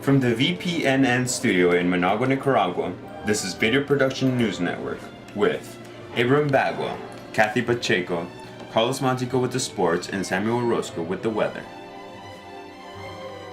From the VPNN studio in Managua, Nicaragua, this is Video Production News Network with Abram Bagua, Kathy Pacheco, Carlos Montico with the sports, and Samuel Orozco with the weather.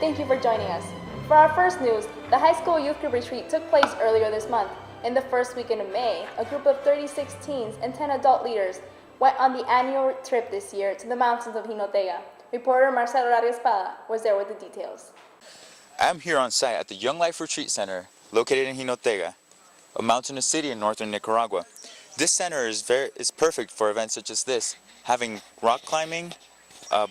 Thank you for joining us. For our first news, the high school youth group retreat took place earlier this month. In the first weekend of May, a group of 36 teens and 10 adult leaders went on the annual trip this year to the mountains of Jinotega. Reporter Marcelo Espada was there with the details. I'm here on site at the Young Life Retreat Center, located in Jinotega, a mountainous city in northern Nicaragua. This center is perfect for events such as this, having rock climbing,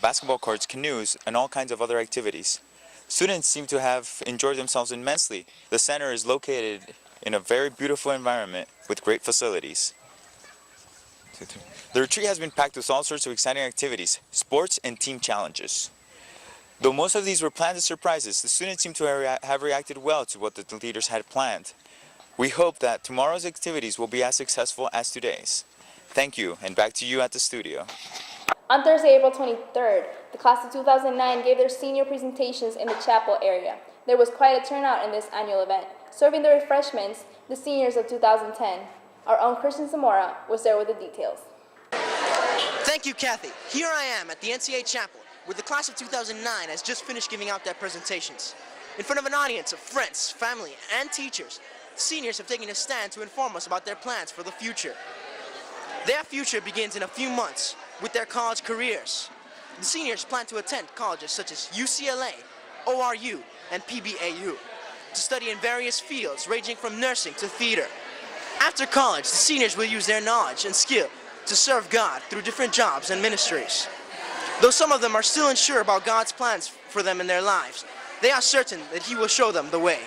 basketball courts, canoes, and all kinds of other activities. Students seem to have enjoyed themselves immensely. The center is located in a very beautiful environment with great facilities. The retreat has been packed with all sorts of exciting activities, sports, and team challenges. Though most of these were planned as surprises, the students seem to have reacted well to what the leaders had planned. We hope that tomorrow's activities will be as successful as today's. Thank you, and back to you at the studio. On Thursday, April 23rd, the class of 2009 gave their senior presentations in the chapel area. There was quite a turnout in this annual event. Serving the refreshments, the seniors of 2010. Our own Christian Zamora was there with the details. Thank you, Kathy. Here I am at the NCA Chapel, where the class of 2009 has just finished giving out their presentations. In front of an audience of friends, family, and teachers, the seniors have taken a stand to inform us about their plans for the future. Their future begins in a few months with their college careers. The seniors plan to attend colleges such as UCLA, ORU, and PBAU to study in various fields ranging from nursing to theater. After college, the seniors will use their knowledge and skill to serve God through different jobs and ministries. Though some of them are still unsure about God's plans for them in their lives, they are certain that He will show them the way.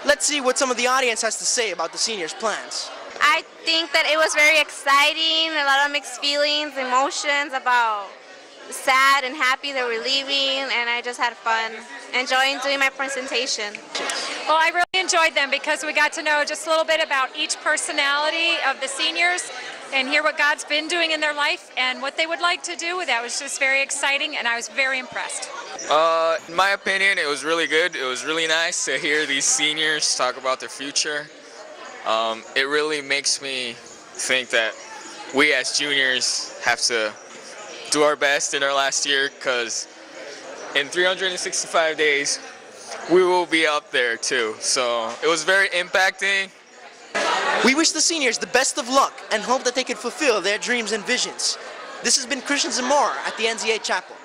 Let's see what some of the audience has to say about the seniors' plans. I think that it was very exciting, a lot of mixed feelings, emotions about sad and happy that we're leaving, and I just had fun enjoying doing my presentation. Well, I really enjoyed them because we got to know just a little bit about each personality of the seniors and hear what God's been doing in their life and what they would like to do with that. It was just very exciting, and I was very impressed. In my opinion, it was really good. It was really nice to hear these seniors talk about their future. It really makes me think that we as juniors have to do our best in our last year, because in 365 days, we will be up there too. So it was very impacting. We wish the seniors the best of luck and hope that they can fulfill their dreams and visions. This has been Christian Zamora at the NZA Chapel.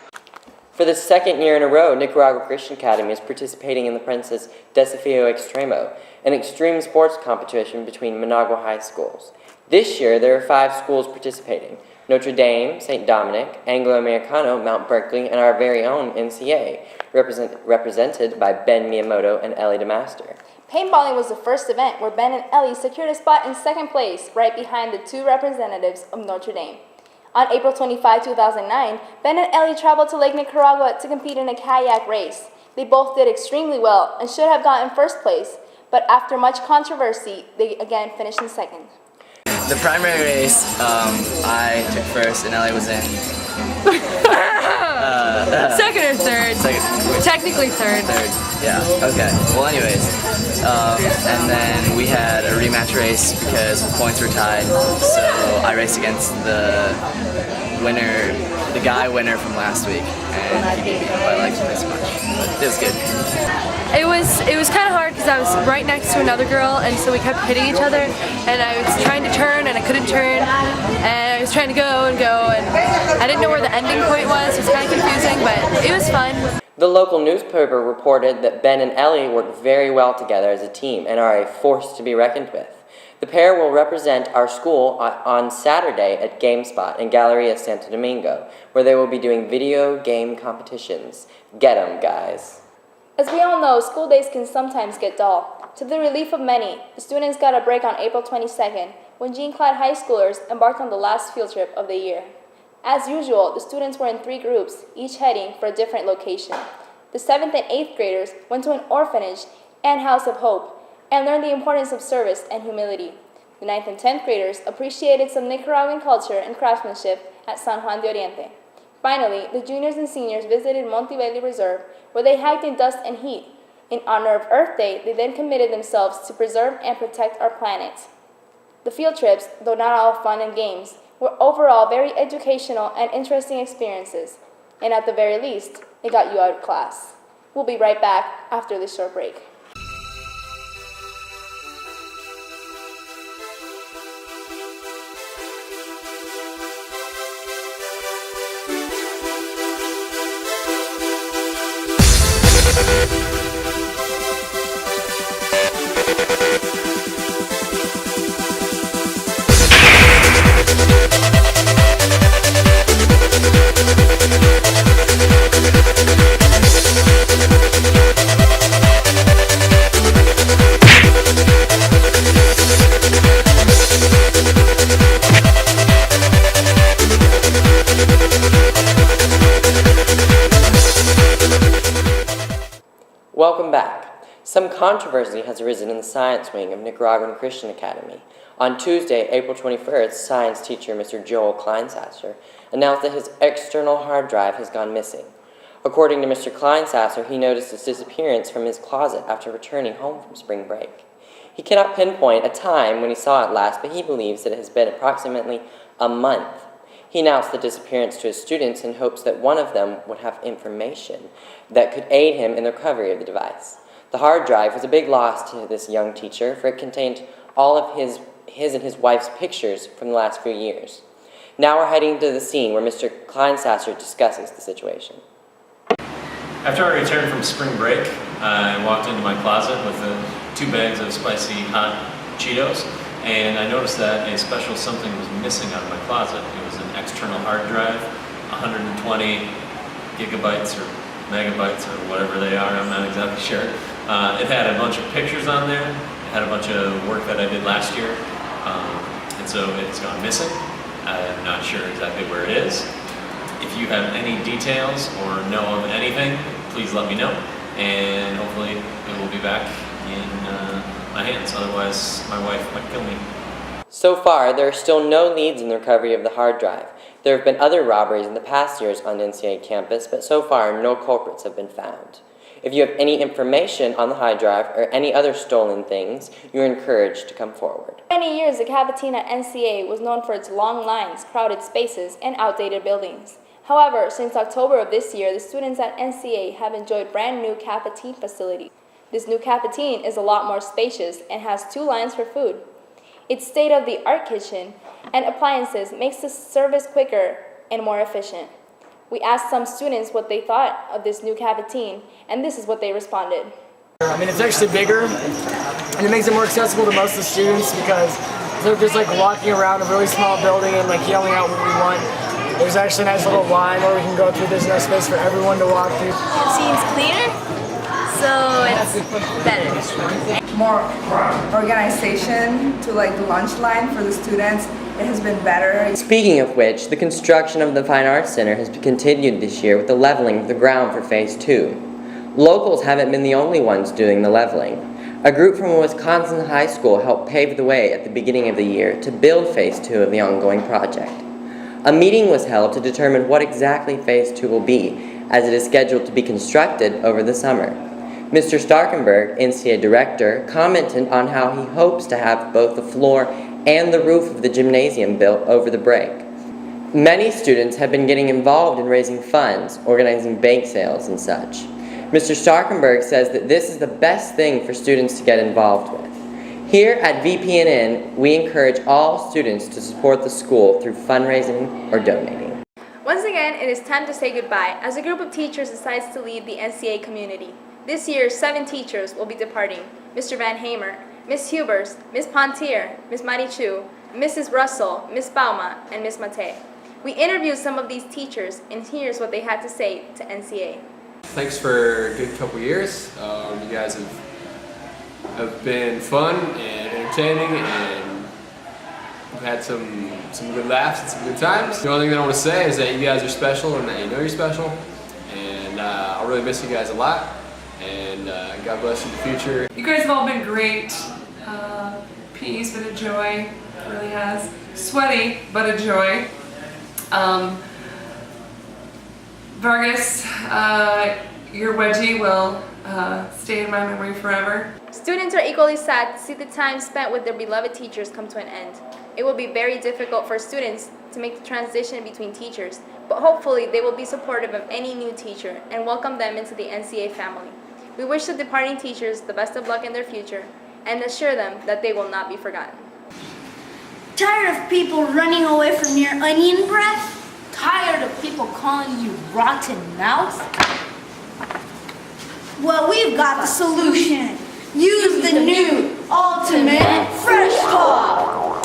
For the second year in a row, Nicaragua Christian Academy is participating in the Princess Desafío Extremo, an extreme sports competition between Managua high schools. This year, there are 5 schools participating: Notre Dame, St. Dominic, Anglo-Americano, Mount Berkeley, and our very own NCA, represented by Ben Miyamoto and Ellie DeMaster. Paintballing was the first event where Ben and Ellie secured a spot in second place, right behind the 2 representatives of Notre Dame. On April 25, 2009, Ben and Ellie traveled to Lake Nicaragua to compete in a kayak race. They both did extremely well and should have gotten first place, but after much controversy, they again finished in second. The primary race, I took first and Ellie was in. Second or third? Second. Technically third. Third, yeah, okay. Well anyways, and then we had a rematch race because the points were tied, so I raced against the winner, the guy winner from last week, and he beat me by like this much, but it was good. It was kind of hard because I was right next to another girl, and so we kept hitting each other, and I was trying to turn and I couldn't turn, and I was trying to go, and I didn't know where the ending point was. It was kind of confusing, but it was fun. The local newspaper reported that Ben and Ellie work very well together as a team and are a force to be reckoned with. The pair will represent our school on Saturday at GameSpot in Galleria Santo Domingo, where they will be doing video game competitions. Get 'em, guys. As we all know, school days can sometimes get dull. To the relief of many, the students got a break on April 22nd when Jean-Claude high schoolers embarked on the last field trip of the year. As usual, the students were in 3 groups, each heading for a different location. The 7th and 8th graders went to an orphanage and House of Hope and learned the importance of service and humility. The 9th and 10th graders appreciated some Nicaraguan culture and craftsmanship at San Juan de Oriente. Finally, the juniors and seniors visited Monte Verde Reserve, where they hiked in dust and heat, In honor of Earth Day, they then committed themselves to preserve and protect our planet. The field trips, though not all fun and games, were overall very educational and interesting experiences, and at the very least, it got you out of class. We'll be right back after this short break. Welcome back. Some controversy has arisen in the science wing of Nicaraguan Christian Academy. On Tuesday, April 21st, science teacher Mr. Joel Kleinsasser announced that his external hard drive has gone missing. According to Mr. Kleinsasser, he noticed its disappearance from his closet after returning home from spring break. He cannot pinpoint a time when he saw it last, but he believes that it has been approximately a month. He announced the disappearance to his students in hopes that one of them would have information that could aid him in the recovery of the device. The hard drive was a big loss to this young teacher, for it contained all of his and his wife's pictures from the last few years. Now we're heading to the scene where Mr. Kleinsasser discusses the situation. After I returned from spring break, I walked into my closet with 2 bags of spicy hot Cheetos, and I noticed that a special something was missing out of my closet. It was an external hard drive, 120 gigabytes or megabytes or whatever they are, I'm not exactly sure. It had a bunch of pictures on there, it had a bunch of work that I did last year, and so it's gone missing. I'm not sure exactly where it is. If you have any details or know of anything, please let me know, and hopefully it will be back in my hands, otherwise my wife might kill me. So far, there are still no leads in the recovery of the hard drive. There have been other robberies in the past years on the NCA campus, but so far no culprits have been found. If you have any information on the hard drive or any other stolen things, you're encouraged to come forward. For many years, the Capitina at NCA was known for its long lines, crowded spaces, and outdated buildings. However, since October of this year, the students at NCA have enjoyed brand new Capitine facility. This new Capitine is a lot more spacious and has 2 lines for food. Its state-of-the-art kitchen and appliances makes the service quicker and more efficient. We asked some students what they thought of this new Capitine, and this is what they responded. I mean, it's actually bigger, and it makes it more accessible to most of the students because they're just like walking around a really small building and like yelling out what we want. There's actually a nice little line where we can go through. There's enough space for everyone to walk through. It seems cleaner, so it's better. More organization to like the lunch line for the students. It has been better. Speaking of which, the construction of the Fine Arts Center has continued this year with the leveling of the ground for Phase 2. Locals haven't been the only ones doing the leveling. A group from a Wisconsin high school helped pave the way at the beginning of the year to build Phase 2 of the ongoing project. A meeting was held to determine what exactly Phase 2 will be, as it is scheduled to be constructed over the summer. Mr. Starkenberg, NCA director, commented on how he hopes to have both the floor and the roof of the gymnasium built over the break. Many students have been getting involved in raising funds, organizing bake sales and such. Mr. Starkenberg says that this is the best thing for students to get involved with. Here at VPNN, we encourage all students to support the school through fundraising or donating. Once again, it is time to say goodbye as a group of teachers decides to leave the NCA community. This year, 7 teachers will be departing: Mr. Van Hamer, Ms. Hubers, Ms. Pontier, Ms. Marichu, Mrs. Russell, Ms. Bauma, and Ms. Mate. We interviewed some of these teachers, and here's what they had to say to NCA. Thanks for a good couple years. You guys have been fun and entertaining, and we've had some good laughs and some good times. The only thing that I want to say is that you guys are special and that you know you're special, and I'll really miss you guys a lot, and God bless you in the future. You guys have all been great. PE's been a joy, it really has. Sweaty, but a joy. Vargas, your wedgie will stay in my memory forever. Students are equally sad to see the time spent with their beloved teachers come to an end. It will be very difficult for students to make the transition between teachers, but hopefully they will be supportive of any new teacher and welcome them into the NCA family. We wish the departing teachers the best of luck in their future and assure them that they will not be forgotten. Tired of people running away from your onion breath? Tired of people calling you rotten mouth? Well, we've got the solution. Use the new Ultimate Fresh Pop.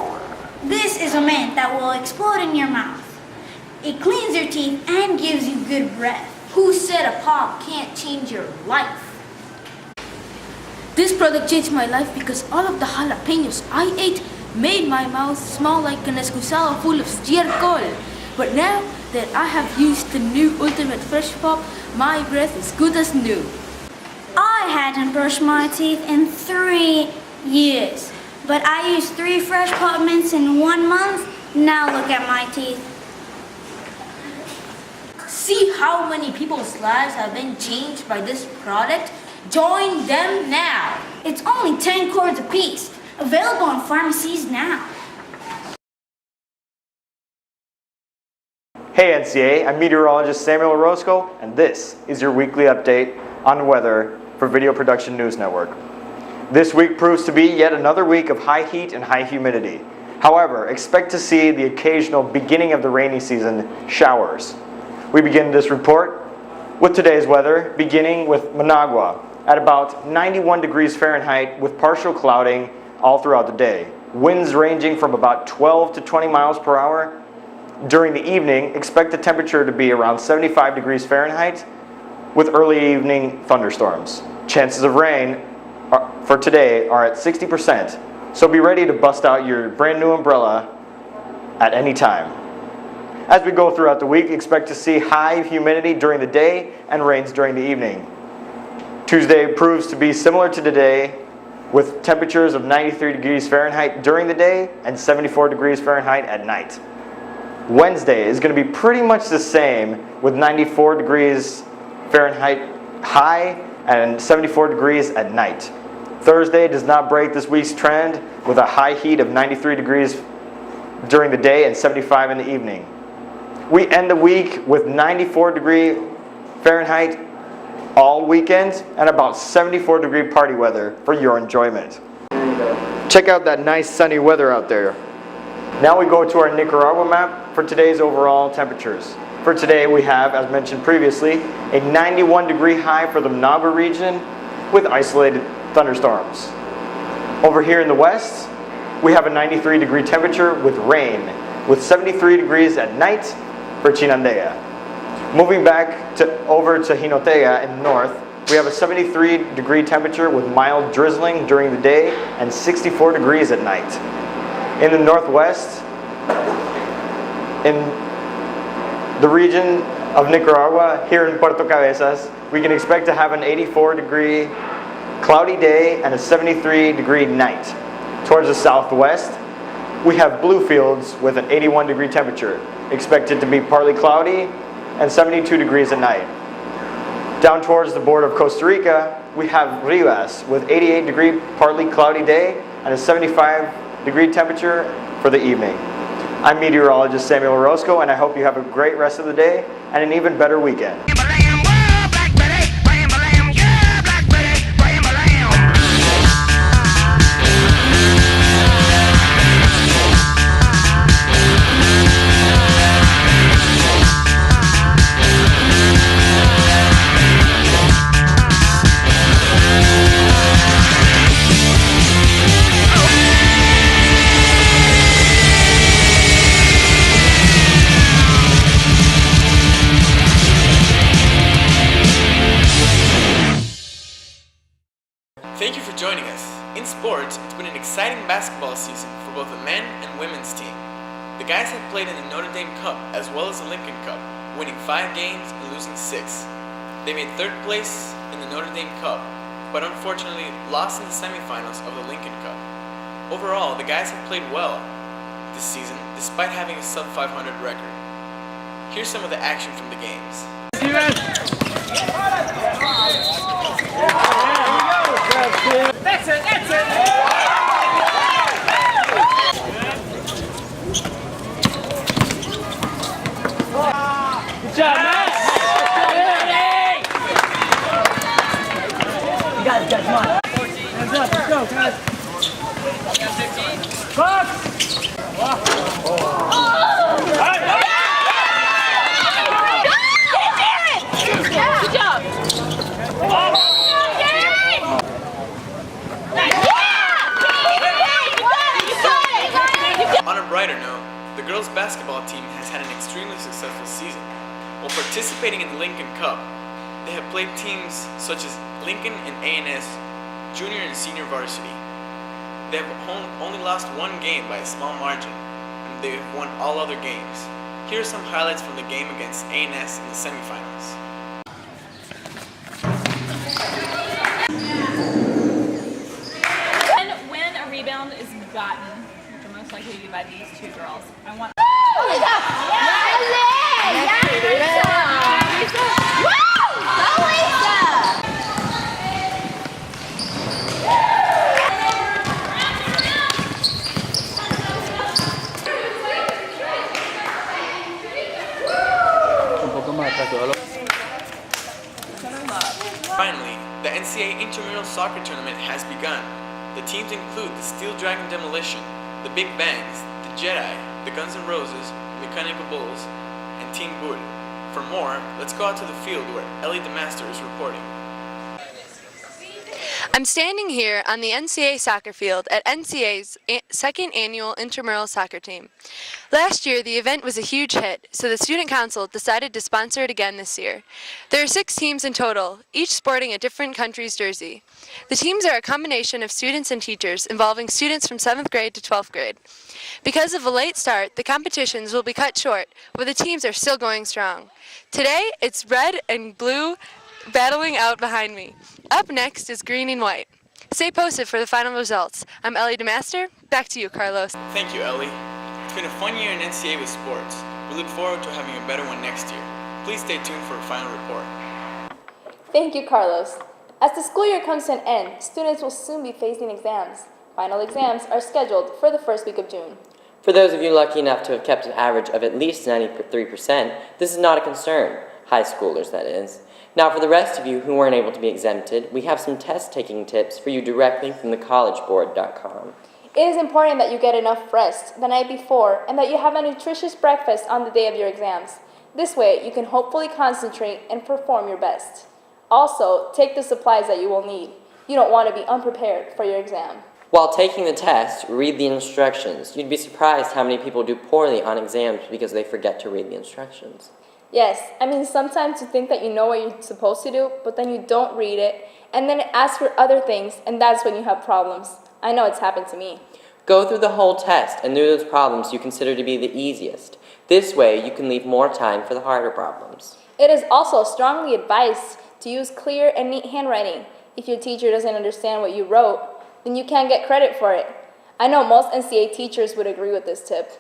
This is a mint that will explode in your mouth. It cleans your teeth and gives you good breath. Who said a pop can't change your life? This product changed my life because all of the jalapenos I ate made my mouth smell like an excusado full of estiércol. But now that I have used the new Ultimate Fresh Pop, my breath is good as new. I hadn't brushed my teeth in 3 years, but I used 3 Fresh Pop mints in 1 month. Now look at my teeth. See how many people's lives have been changed by this product? Join them now. It's only 10 cords a piece. Available in pharmacies now. Hey NCA, I'm meteorologist Samuel Orozco, and this is your weekly update on weather for Video Production News Network. This week proves to be yet another week of high heat and high humidity. However, expect to see the occasional beginning of the rainy season showers. We begin this report with today's weather, beginning with Managua at about 91 degrees Fahrenheit with partial clouding all throughout the day. Winds ranging from about 12 to 20 miles per hour. During the evening, expect the temperature to be around 75 degrees Fahrenheit with early evening thunderstorms. Chances of rain for today are at 60%, so be ready to bust out your brand new umbrella at any time. As we go throughout the week, expect to see high humidity during the day and rains during the evening. Tuesday proves to be similar to today with temperatures of 93 degrees Fahrenheit during the day and 74 degrees Fahrenheit at night. Wednesday is going to be pretty much the same with 94 degrees Fahrenheit high and 74 degrees at night. Thursday does not break this week's trend with a high heat of 93 degrees during the day and 75 in the evening. We end the week with 94 degree Fahrenheit all weekend and about 74 degree party weather for your enjoyment. Check out that nice sunny weather out there. Now we go to our Nicaragua map for today's overall temperatures. For today we have, as mentioned previously, a 91 degree high for the Managua region with isolated thunderstorms. Over here in the west, we have a 93 degree temperature with rain, with 73 degrees at night for Chinandega. Moving back over to Jinotega in the north, we have a 73 degree temperature with mild drizzling during the day and 64 degrees at night. In the northwest, in the region of Nicaragua, here in Puerto Cabezas, we can expect to have an 84 degree cloudy day and a 73 degree night. Towards the southwest, we have Bluefields with an 81 degree temperature, expected to be partly cloudy and 72 degrees at night. Down towards the border of Costa Rica, we have Rivas with 88 degree partly cloudy day and a 75 degree temperature for the evening. I'm meteorologist Samuel Orozco, and I hope you have a great rest of the day and an even better weekend. Thank you for joining us. In sports, it's been an exciting basketball season for both the men and women's team. The guys have played in the Notre Dame Cup as well as the Lincoln Cup, winning 5 games and losing 6. They made 3rd place in the Notre Dame Cup, but unfortunately lost in the semifinals of the Lincoln Cup. Overall, the guys have played well this season despite having a sub-500 record. Here's some of the action from the games. That's it, that's it! Good job, Matt! You got it, guys, come on. Hands up, let's go, guys. Clock! Good job. On a brighter note, the girls' basketball team has had an extremely successful season. While participating in the Lincoln Cup, they have played teams such as Lincoln and A&S junior and senior varsity. They have only lost one game by a small margin, and they have won all other games. Here are some highlights from the game against A&S in the semifinals. When a rebound is gotten, which will most likely be by these two girls, I want. Finally, the NCAA Intramural Soccer Tournament has begun. The teams include the Steel Dragon Demolition, the Big Bangs, the Jedi, the Guns N' Roses, Mechanical Bulls, and Team Bull. For more, let's go out to the field where Ellie DeMaster is reporting. I'm standing here on the NCAA soccer field at NCAA's second annual intramural soccer team. Last year, the event was a huge hit, so the Student Council decided to sponsor it again this year. There are 6 teams in total, each sporting a different country's jersey. The teams are a combination of students and teachers involving students from 7th grade to 12th grade. Because of a late start, the competitions will be cut short, but the teams are still going strong. Today, it's red and blue battling out behind me. Up next is green and white. Stay posted for the final results. I'm Ellie DeMaster. Back to you, Carlos. Thank you, Ellie. It's been a fun year in NCAA with sports. We look forward to having a better one next year. Please stay tuned for a final report. Thank you, Carlos. As the school year comes to an end, students will soon be facing exams. Final exams are scheduled for the first week of June. For those of you lucky enough to have kept an average of at least 93%, this is not a concern. High schoolers, that is. Now, for the rest of you who weren't able to be exempted, we have some test-taking tips for you directly from thecollegeboard.com. It is important that you get enough rest the night before and that you have a nutritious breakfast on the day of your exams. This way, you can hopefully concentrate and perform your best. Also, take the supplies that you will need. You don't want to be unprepared for your exam. While taking the test, read the instructions. You'd be surprised how many people do poorly on exams because they forget to read the instructions. Yes, I mean, sometimes you think that you know what you're supposed to do, but then you don't read it, and then it asks for other things, and that's when you have problems. I know it's happened to me. Go through the whole test and do those problems you consider to be the easiest. This way, you can leave more time for the harder problems. It is also strongly advised to use clear and neat handwriting. If your teacher doesn't understand what you wrote, then you can't get credit for it. I know most NCAA teachers would agree with this tip.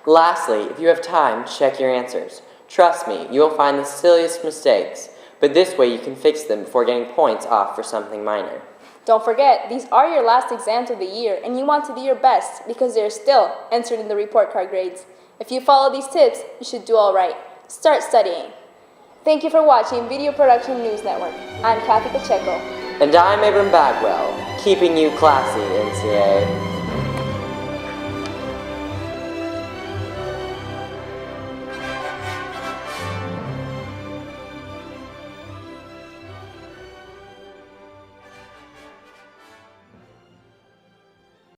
Lastly, if you have time, check your answers. Trust me, you will find the silliest mistakes, but this way you can fix them before getting points off for something minor. Don't forget, these are your last exams of the year, and you want to do your best because they're still entered in the report card grades. If you follow these tips, you should do all right. Start studying. Thank you for watching Video Production News Network. I'm Kathy Pacheco. And I'm Abram Bagwell, keeping you classy, NCAA.